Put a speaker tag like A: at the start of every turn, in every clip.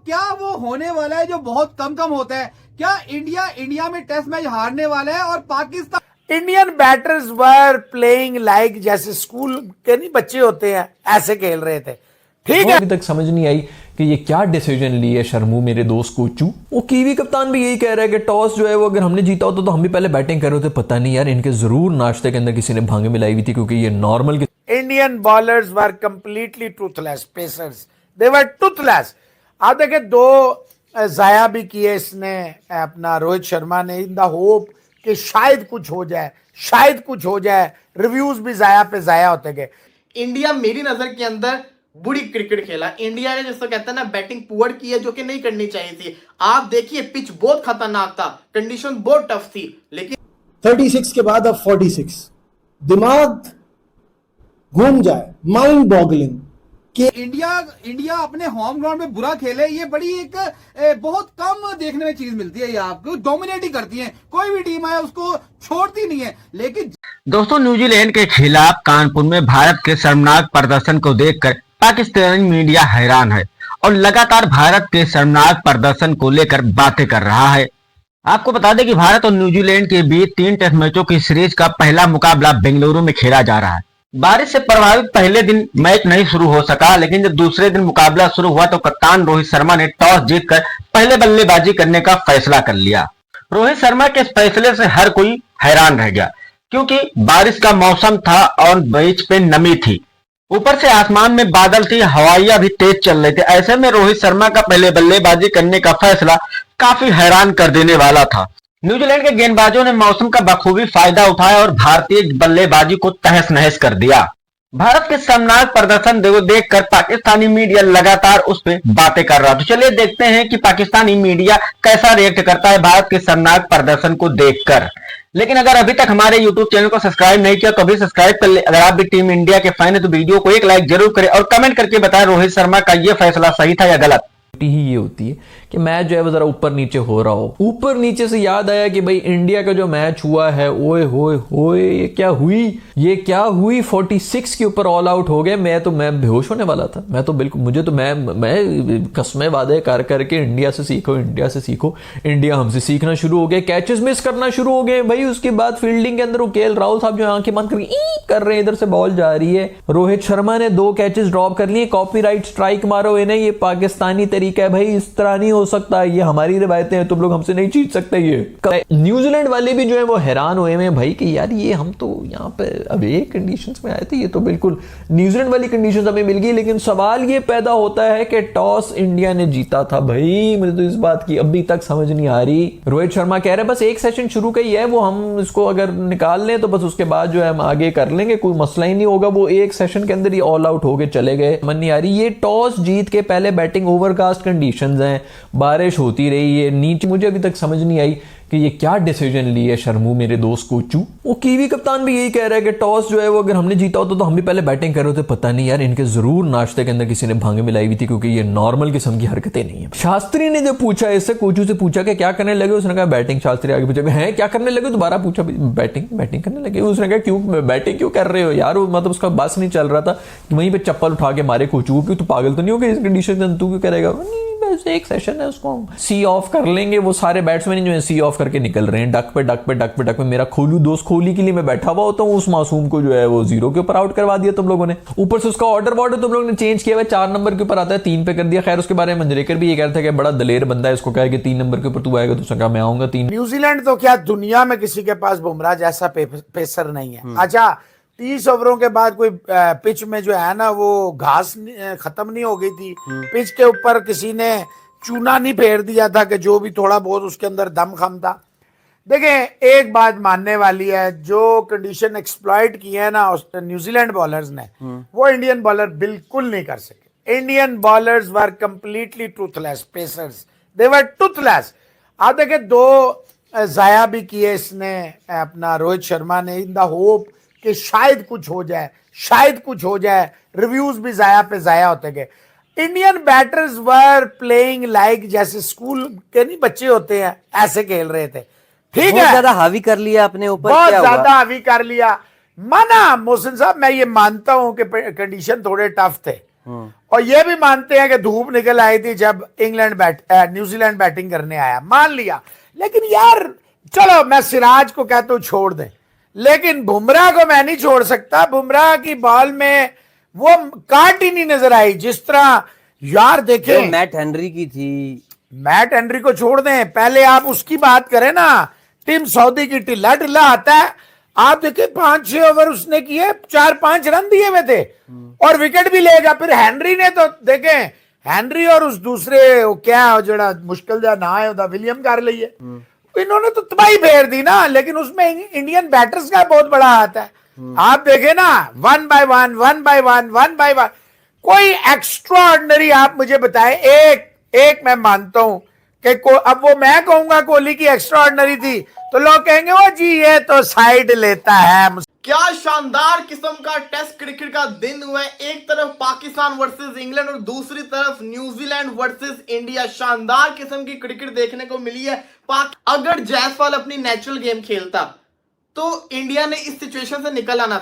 A: क्या वो होने वाला है जो बहुत कम कम होता है? क्या इंडिया में टेस्ट मैच हारने वाला है और Pakistan
B: Indian batters were playing like जैसे स्कूल के नहीं बच्चे होते हैं ऐसे खेल रहे थे। ठीक है,
C: अभी तक समझ नहीं आई कि ये क्या डिसीजन ली है शर्मू मेरे दोस्त कोचू। वो कीवी कप्तान भी यही कह रहा है कि टॉस जो है वो अगर हमने जीता होता तो हम भी पहले बैटिंग कर रहे होते। पता नहीं यार, इनके जरूर नाश्ते के अंदर किसी ने भांगे मिलाई हुई थी, क्योंकि ये नॉर्मल
B: इंडियन बॉलर्स वर कंप्लीटली टूथलेस, पेसर्स दे वर टूथलेस। आप देखे दो जाया भी किए इसने अपना रोहित शर्मा ने इन द होप कि शायद कुछ हो जाए, शायद कुछ हो जाए। रिव्यूज भी जाया पे जाया होते गए।
D: इंडिया मेरी नजर के अंदर बुरी क्रिकेट खेला। इंडिया ने जिसको कहते हैं ना बैटिंग पुअर की है, जो कि नहीं करनी चाहिए थी। आप देखिए पिच बहुत खतरनाक था, कंडीशन बहुत टफ थी, लेकिन
E: 36 के बाद अब 46 दिमाग घूम जाए, माइंड बॉगलिंग
A: कि इंडिया अपने होम ग्राउंड में बुरा खेले, ये बड़ी एक बहुत कम देखने में चीज मिलती है। ये आपको डोमिनेट ही करती है, कोई भी टीम आए उसको छोड़ती नहीं है। लेकिन
F: दोस्तों, न्यूजीलैंड के खिलाफ कानपुर में भारत के शर्मनाक प्रदर्शन को देखकर पाकिस्तानी मीडिया हैरान है और लगातार भारत के शर्मनाक प्रदर्शन को लेकर बातें कर रहा है। आपको बता दें कि भारत और न्यूजीलैंड के बीच 3 टेस्ट मैचों की सीरीज का पहला मुकाबला बेंगलुरु में खेला जा रहा है। बारिश से प्रभावित पहले दिन मैच नहीं शुरू हो सका, लेकिन जब दूसरे दिन मुकाबला शुरू हुआ तो कप्तान रोहित शर्मा ने टॉस जीतकर पहले बल्लेबाजी करने का फैसला कर लिया। रोहित शर्मा के इस फैसले से हर कोई हैरान रह गया, क्योंकि बारिश का मौसम था और बीच पे नमी थी, ऊपर से आसमान में बादल थी, हवाइयां भी तेज चल रही थी। ऐसे में रोहित शर्मा का पहले बल्लेबाजी करने का फैसला काफी हैरान कर देने वाला था। न्यूजीलैंड के गेंदबाजों ने मौसम का बखूबी फायदा उठाया और भारतीय बल्लेबाजी को तहस नहस कर दिया। भारत के शर्मनाक प्रदर्शन देखकर पाकिस्तानी मीडिया लगातार उस पर बातें कर रहा था। तो चलिए देखते हैं कि पाकिस्तानी मीडिया कैसा रिएक्ट करता है भारत के शर्मनाक प्रदर्शन को देखकर। लेकिन अगर अभी तक हमारे YouTube चैनल को सब्सक्राइब नहीं किया तो अभी सब्सक्राइब कर ले। अगर आप भी टीम इंडिया के फैन है तो वीडियो को एक लाइक जरूर करें और कमेंट करके बताएं रोहित शर्मा का ये फैसला सही था या गलत।
C: ही ये होती है कि मैच जो है वो जरा ऊपर नीचे हो रहा हो। ऊपर नीचे से याद आया कि भाई इंडिया का जो मैच हुआ है, ओए होए होए ये क्या हुई 46 के ऊपर ऑल आउट हो गए। मैं बेहोश होने वाला था। मैं तो बिल्कुल मैं कसमें वादे कर करके इंडिया से सीखो, इंडिया हमसे सीखना शुरू हो गया, कैचेस मिस करना शुरू हो गए भाई। उसके बाद फील्डिंग के अंदर वो केएल राहुल साहब जो आंखें बंद करके कर रहे हैं, इधर से बॉल जा रही है। रोहित शर्मा ने 2 कैचेस ड्रॉप कर लिए, कॉपीराइट स्ट्राइक मारो इन्हें। ये पाकिस्तानी तरीका है भाई, इस तरह नहीं हो सकता, ये हमारी रिवायतें हैं, तुम लोग हमसे नहीं जीत सकते। ये न्यूजीलैंड वाले भी जो है वो हैरान हुए हैं भाई कि यार ये हम तो यहाँ पे अब एक कंडीशंस में आए थे, ये तो बिल्कुल न्यूजीलैंड वाली कंडीशंस हमें मिल गई। लेकिन सवाल ये पैदा होता है कि टॉस इंडिया ने जीता था भाई। मुझे तो इस बात की अभी तक समझ नहीं आ रही। रोहित शर्मा कह रहे हैं बस एक सेशन शुरू का ही है, वो हम इसको अगर निकाल लें तो बस उसके बाद जो है हम आगे कर लेंगे, कोई मसला ही नहीं होगा। वो एक सेशन के अंदर ही ऑल आउट हो गए चले गए। मन नहीं आ रही। ये टॉस जीत के पहले बैटिंग ओवरकास्ट कंडीशंस हैं, बारिश होती रही है नीचे। मुझे अभी तक समझ नहीं आई कि ये क्या डिसीजन ली है शर्मू मेरे दोस्त कोचू। वो कीवी कप्तान भी यही कह रहा है कि टॉस जो है वो अगर हमने जीता होता तो हम भी पहले बैटिंग कर रहे होते। पता नहीं यार, इनके जरूर नाश्ते के अंदर किसी ने भांगे मिलाई हुई थी, क्योंकि ये नॉर्मल किस्म की हरकतें नहीं है। शास्त्री ने जब पूछा इससे, कोचू से पूछा कि क्या करने लगे, उसने कहा बैटिंग। शास्त्री आगे पूछा है क्या करने लगे, दोबारा पूछा बैटिंग करने लगे। उसने कहा क्यों बैटिंग क्यों कर रहे हो यार, मतलब उसका बस नहीं चल रहा था। वहीं पे चप्पल उठा के मारे कोचू, क्यों तू पागल तो नहीं हो गया इस कंडीशन में, तू क्यों करेगा। एक सेशन है, उसको सी ऑफ कर लेंगे। वो सारे बैट्समैन जो है सी ऑफ करके निकल रहे हैं, डक पे। मेरा खोलू दोस्त कोहली के लिए मैं बैठा हुआ होता हूँ, उस मासूम को जो है वो 0 के ऊपर आउट करवा दिया तुम लोगों ने। ऊपर से उसका ऑर्डर तुम लोगों ने चेंज किया हुआ, 4 नंबर के ऊपर आता है 3 पे कर दिया। खैर उसके बारे में मंजरेकर भी ये कहता है कि बड़ा दलेर बंदा है, इसको कहा कि 3 नंबर के ऊपर तू आएगा, तो उसने कहा मैं आऊंगा 3।
B: न्यूजीलैंड तो क्या दुनिया में किसी के पास बुमराह जैसा पेसर नहीं है। अच्छा 30 ओवरों के बाद कोई पिच में जो है ना वो घास खत्म नहीं हो गई थी, पिच के ऊपर किसी ने चूना नहीं फेर दिया था कि जो भी थोड़ा बहुत उसके अंदर दम खम था। देखें एक बात मानने वाली है, जो कंडीशन एक्सप्लॉइट की है ना न्यूजीलैंड बॉलर्स ने, वो इंडियन बॉलर बिल्कुल नहीं कर सके। इंडियन बॉलर्स वर कंप्लीटली टूथलेस, पेसर्स दे वर टूथलेस। आप देखे दो जाया भी किए इसने अपना रोहित शर्मा ने इन द होप कि शायद कुछ हो जाए। रिव्यूज भी जाया पे जाया होते गए। Indian batters were playing like जैसे स्कूल के नहीं बच्चे होते हैं ऐसे खेल रहे थे। ठीक है,
G: ज्यादा हावी कर लिया अपने ऊपर,
B: बहुत ज्यादा हावी कर लिया। माना मोहसिन साहब, मैं ये मानता हूं कि कंडीशन थोड़े टफ थे, और ये भी मानते हैं कि धूप निकल आई थी जब न्यूजीलैंड बैटिंग करने आया, मान लिया। लेकिन यार चलो मैं सिराज को कहता हूं छोड़ दें, लेकिन बुमराह को मैं नहीं छोड़ सकता। बुमराह की बॉल में वो काट ही नहीं नजर आई जिस तरह, यार देखे
G: मैट हेनरी की थी।
B: मैट हेनरी को छोड़ दें, पहले आप उसकी बात करें ना। टीम सऊदी की टिल्ला टिल्ला आता है, आप देखें 5-6 ओवर उसने किए, 4-5 रन दिए हुए थे और विकेट भी लेगा। फिर हेनरी ने तो देखें, हेनरी और उस दूसरे क्या जड़ा मुश्किल जा ना है विलियम कर लिए, इन्होंने तो तबाही फेर दी ना। लेकिन उसमें इंडियन बैटर्स का बहुत बड़ा हाथ है। आप देखें ना, 1 by 1 कोई एक्स्ट्रा ऑर्डिनरी आप मुझे बताएं। एक मैं मानता हूं कि अब वो मैं कहूंगा कोहली की एक्स्ट्रा ऑर्डिनरी थी तो लोग कहेंगे वो जी ये तो साइड लेता है।
D: क्या शानदार किस्म का टेस्ट क्रिकेट का दिन हुआ है। एक तरफ पाकिस्तान वर्सेस इंग्लैंड और दूसरी तरफ न्यूजीलैंड वर्सेस इंडिया। शानदार किस्म की क्रिकेट देखने को मिली है। अगर जायसवाल अपनी नेचुरल गेम खेलता तो इंडिया ने इस सिचुएशन से निकल आना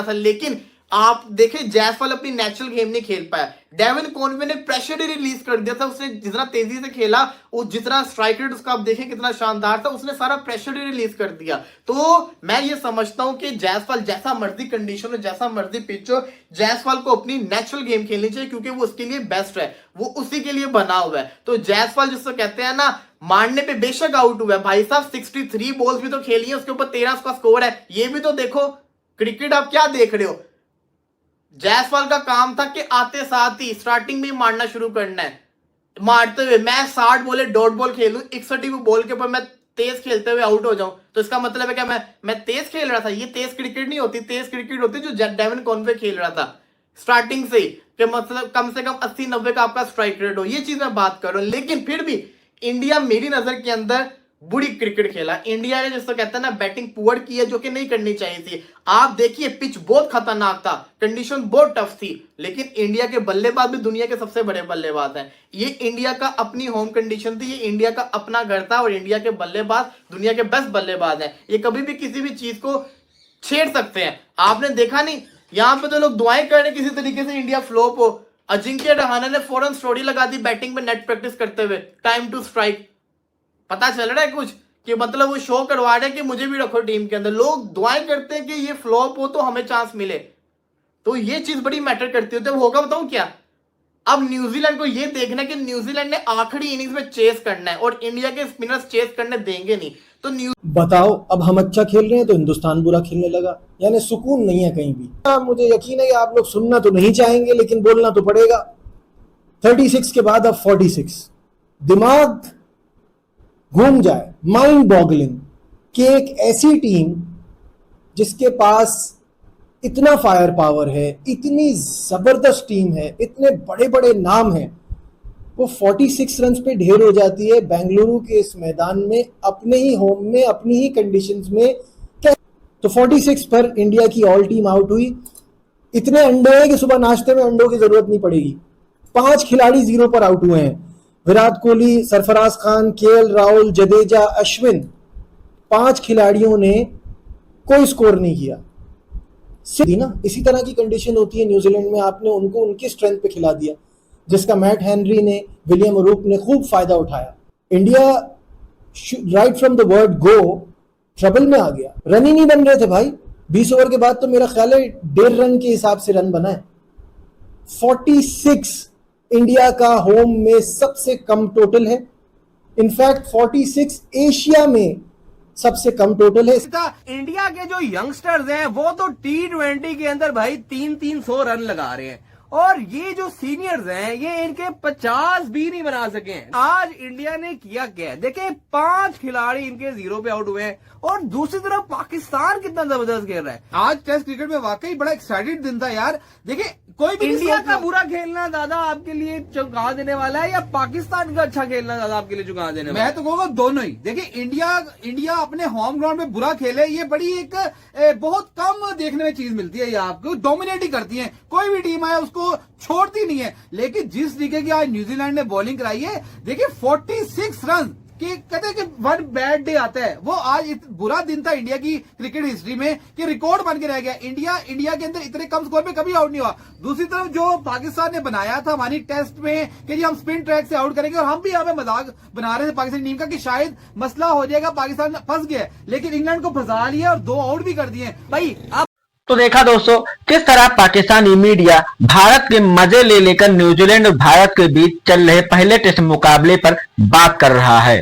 D: था, लेकिन आप देखें जायसवाल अपनी नेचुरल गेम नहीं खेल पाया। डेविन कॉनवे ने प्रेशर ही रिलीज कर दिया था। उसने जितना तेजी से खेला, जितना स्ट्राइक रेट उसका आप देखें कितना शानदार था, उसने सारा प्रेशर ही रिलीज कर दिया। तो मैं ये समझता हूं कि जायसवाल जैसा मर्जी कंडीशन हो, जैसा मर्जी पिच हो, जायसवाल को अपनी नेचुरल गेम खेलनी चाहिए क्योंकि वो उसके लिए बेस्ट है, वो उसी के लिए बना हुआ है। तो जायसवाल जिसको कहते हैं ना, मारने पे बेशक आउट हुआ है भाई साहब, 63 बॉल्स भी तो खेली है, उसके ऊपर 13 का स्कोर है। ये भी तो देखो, क्रिकेट आप क्या देख रहे हो। जायसवाल का काम था कि आते साथ ही स्टार्टिंग में मारना शुरू करना है। मारते हुए मैं 60 बॉले डॉट बॉल खेलूं, 61 बॉल के ऊपर मैं तेज खेलते हुए आउट हो जाऊं, तो इसका मतलब है क्या मैं तेज खेल रहा था। ये तेज क्रिकेट नहीं होती, तेज क्रिकेट होती जो डेविन कॉनवे खेल रहा था स्टार्टिंग से, कि मतलब कम से कम 80-90 का आपका स्ट्राइक रेट हो। ये चीज मैं बात कर रहा हूं। लेकिन फिर भी इंडिया मेरी नजर के अंदर बुरी क्रिकेट खेला। इंडिया ने जिसको कहता है ना बैटिंग पुअर की है, जो कि नहीं करनी चाहिए थी। आप देखिए पिच बहुत खतरनाक था, कंडीशन बहुत टफ थी, लेकिन इंडिया के बल्लेबाज भी दुनिया के सबसे बड़े बल्लेबाज हैं। ये इंडिया का अपनी होम कंडीशन थी, ये इंडिया का अपना घर था और इंडिया के बल्लेबाज दुनिया के बेस्ट बल्लेबाज हैं। ये कभी भी किसी भी चीज को छेड़ सकते हैं। आपने देखा नहीं, यहां पे तो लोग दुआएं कर रहे किसी तरीके से इंडिया फ्लॉप हो। अजिंक्य रहाणे ने फौरन स्टोरी लगा दी बैटिंग में नेट प्रैक्टिस करते हुए, टाइम टू स्ट्राइक। पता चल रहा है कुछ कि मतलब वो शो करवा रहे हैं कि मुझे भी रखो टीम के अंदर। लोग दुआएं करते हैं कि ये फ्लॉप हो तो हमें चांस मिले। तो ये चीज बड़ी मैटर करती है। तो होगा बताऊं क्या, अब न्यूजीलैंड को ये देखना है कि न्यूजीलैंड ने आखिरी इनिंग्स में चेस करना है और इंडिया के स्पिनर्स चेस करने देंगे नहीं। तो
E: बताओ, अब हम अच्छा खेल रहे हैं तो हिंदुस्तान बुरा खेलने लगा, यानी सुकून नहीं है कहीं भी। मुझे यकीन है कि आप लोग सुनना तो नहीं चाहेंगे लेकिन बोलना तो पड़ेगा। 36 के बाद अब 46, दिमाग घूम जाए, माइंड बॉगलिंग कि एक ऐसी टीम जिसके पास इतना फायर पावर है, इतनी जबरदस्त टीम है, इतने बड़े बड़े नाम हैं, वो 46 रन पे ढेर हो जाती है बेंगलुरु के इस मैदान में, अपने ही होम में, अपनी ही कंडीशंस में। तो 46 पर इंडिया की ऑल टीम आउट हुई। इतने अंडे हैं कि सुबह नाश्ते में अंडों की जरूरत नहीं पड़ेगी। 5 खिलाड़ी 0 पर आउट हुए हैं। विराट कोहली, सरफराज खान, केएल राहुल, जडेजा, अश्विन, 5 खिलाड़ियों ने कोई स्कोर नहीं किया। ना इसी तरह की कंडीशन होती है न्यूजीलैंड में, आपने उनको उनकी स्ट्रेंथ पे खिला दिया, जिसका मैट हेनरी ने, विलियम रूप ने खूब फायदा उठाया। India right from the word go trouble में आ गया। रन ही नहीं बन रहे थे भाई। 20 ओवर के बाद तो मेरा ख्याल है 1.5 रन के हिसाब से रन बना है। 46 इंडिया का होम में सबसे कम टोटल है। इनफैक्ट 46 एशिया में सबसे कम टोटल है।
A: इंडिया के जो यंगस्टर्स हैं वो तो T20 के अंदर भाई 300 रन लगा रहे हैं, और ये जो सीनियर्स हैं ये इनके 50 भी नहीं बना सके। आज इंडिया ने किया क्या है, देखिए 5 खिलाड़ी इनके 0 पे आउट हुए हैं, और दूसरी तरफ पाकिस्तान कितना जबरदस्त खेल रहा है। आज टेस्ट क्रिकेट में वाकई बड़ा एक्साइटेड दिन था यार। देखिए कोई भी इंडिया का बुरा खेलना ज्यादा आपके लिए चौंका देने वाला है या पाकिस्तान का अच्छा खेलना ज्यादा आपके लिए चौंका देने वाला है? मैं तो कहूँगा दोनों ही। देखिए इंडिया अपने होम ग्राउंड में बुरा खेले, ये बड़ी एक बहुत कम देखने में चीज मिलती है। ये आपको डोमिनेट ही करती है, कोई भी टीम आए उसको छोड़ती नहीं है। लेकिन जिस तरीके की आज न्यूजीलैंड ने बॉलिंग कराई है, देखिए 46 रन कि कहते हैं कि वन बैड डे आता है, वो आज बुरा दिन था इंडिया की क्रिकेट हिस्ट्री में कि रिकॉर्ड बन के रह गया। इंडिया के अंदर इतने कम स्कोर पे कभी आउट नहीं हुआ। दूसरी तरफ जो पाकिस्तान ने बनाया था हमारी टेस्ट में कि जी हम स्पिन ट्रैक से आउट करेंगे, और हम भी यहाँ पे मजाक बना रहे थे पाकिस्तानी टीम का कि शायद मसला हो जाएगा, पाकिस्तान फंस गया, लेकिन इंग्लैंड को फंसा लिया और 2 आउट भी कर दिए। भाई आप
F: तो देखा दोस्तों किस तरह पाकिस्तानी मीडिया भारत के मजे ले लेकर न्यूजीलैंड और भारत के बीच चल रहे पहले टेस्ट मुकाबले पर बात कर रहा है।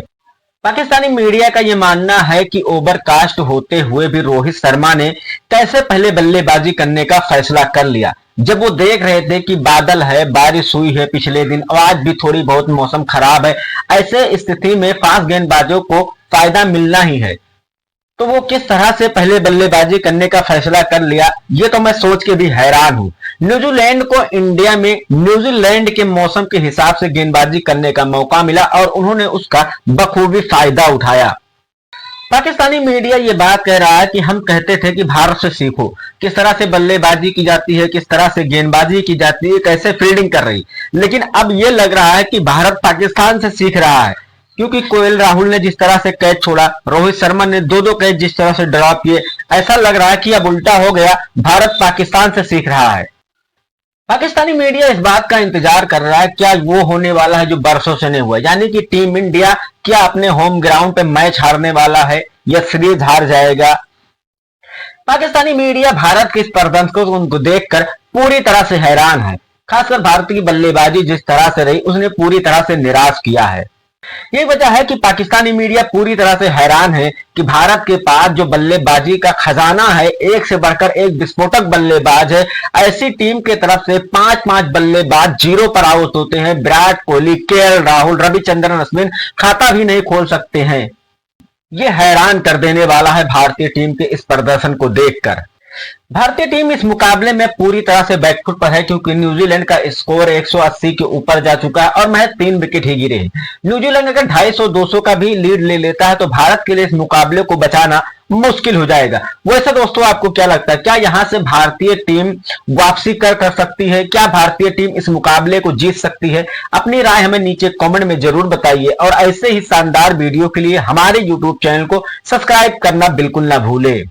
F: पाकिस्तानी मीडिया का यह मानना है कि ओवरकास्ट होते हुए भी रोहित शर्मा ने कैसे पहले बल्लेबाजी करने का फैसला कर लिया, जब वो देख रहे थे कि बादल है, बारिश हुई है पिछले दिन और आज भी थोड़ी बहुत मौसम खराब है। ऐसे स्थिति में फास्ट गेंदबाजों को फायदा मिलना ही है, तो वो किस तरह से पहले बल्लेबाजी करने का फैसला कर लिया, ये तो मैं सोच के भी हैरान हूं। न्यूजीलैंड को इंडिया में न्यूजीलैंड के मौसम के हिसाब से गेंदबाजी करने का मौका मिला और उन्होंने उसका बखूबी फायदा उठाया। पाकिस्तानी मीडिया ये बात कह रहा है कि हम कहते थे कि भारत से सीखो, किस तरह से बल्लेबाजी की जाती है, किस तरह से गेंदबाजी की जाती है, कैसे फील्डिंग कर रही, लेकिन अब ये लग रहा है कि भारत पाकिस्तान से सीख रहा है, क्योंकि केएल राहुल ने जिस तरह से कैच छोड़ा, रोहित शर्मा ने 2-2 कैच जिस तरह से ड्रॉप किए, ऐसा लग रहा है कि अब उल्टा हो गया, भारत पाकिस्तान से सीख रहा है। पाकिस्तानी मीडिया इस बात का इंतजार कर रहा है क्या वो होने वाला है जो बरसों से नहीं हुआ, यानी कि टीम इंडिया क्या अपने होम ग्राउंड पे मैच हारने वाला है या सीरीज हार जाएगा। पाकिस्तानी मीडिया भारत के इस प्रदर्शन को उनको देखकर पूरी तरह से हैरान है। खासकर भारत की बल्लेबाजी जिस तरह से रही उसने पूरी तरह से निराश किया है। यही वजह है कि पाकिस्तानी मीडिया पूरी तरह से हैरान है कि भारत के पास जो बल्लेबाजी का खजाना है, एक से बढ़कर एक विस्फोटक बल्लेबाज है। ऐसी टीम के तरफ से 5-5 बल्लेबाज 0 पर आउट होते हैं। विराट कोहली, केएल राहुल, रविचंद्रन अश्विन खाता भी नहीं खोल सकते हैं। यह हैरान कर देने वाला है भारतीय टीम के इस प्रदर्शन को देखकर। भारतीय टीम इस मुकाबले में पूरी तरह से बैकफुट पर है, क्योंकि न्यूजीलैंड का स्कोर 180 के ऊपर जा चुका है और महज 3 विकेट ही गिरे हैं। न्यूजीलैंड अगर 250-200 का भी लीड ले लेता है तो भारत के लिए इस मुकाबले को बचाना मुश्किल हो जाएगा। वैसे दोस्तों आपको क्या लगता है, क्या यहां से भारतीय टीम वापसी कर सकती है? क्या भारतीय टीम इस मुकाबले को जीत सकती है? अपनी राय हमें नीचे कमेंट में जरूर बताइए और ऐसे ही शानदार वीडियो के लिए हमारे YouTube चैनल को सब्सक्राइब करना बिल्कुल ना भूले।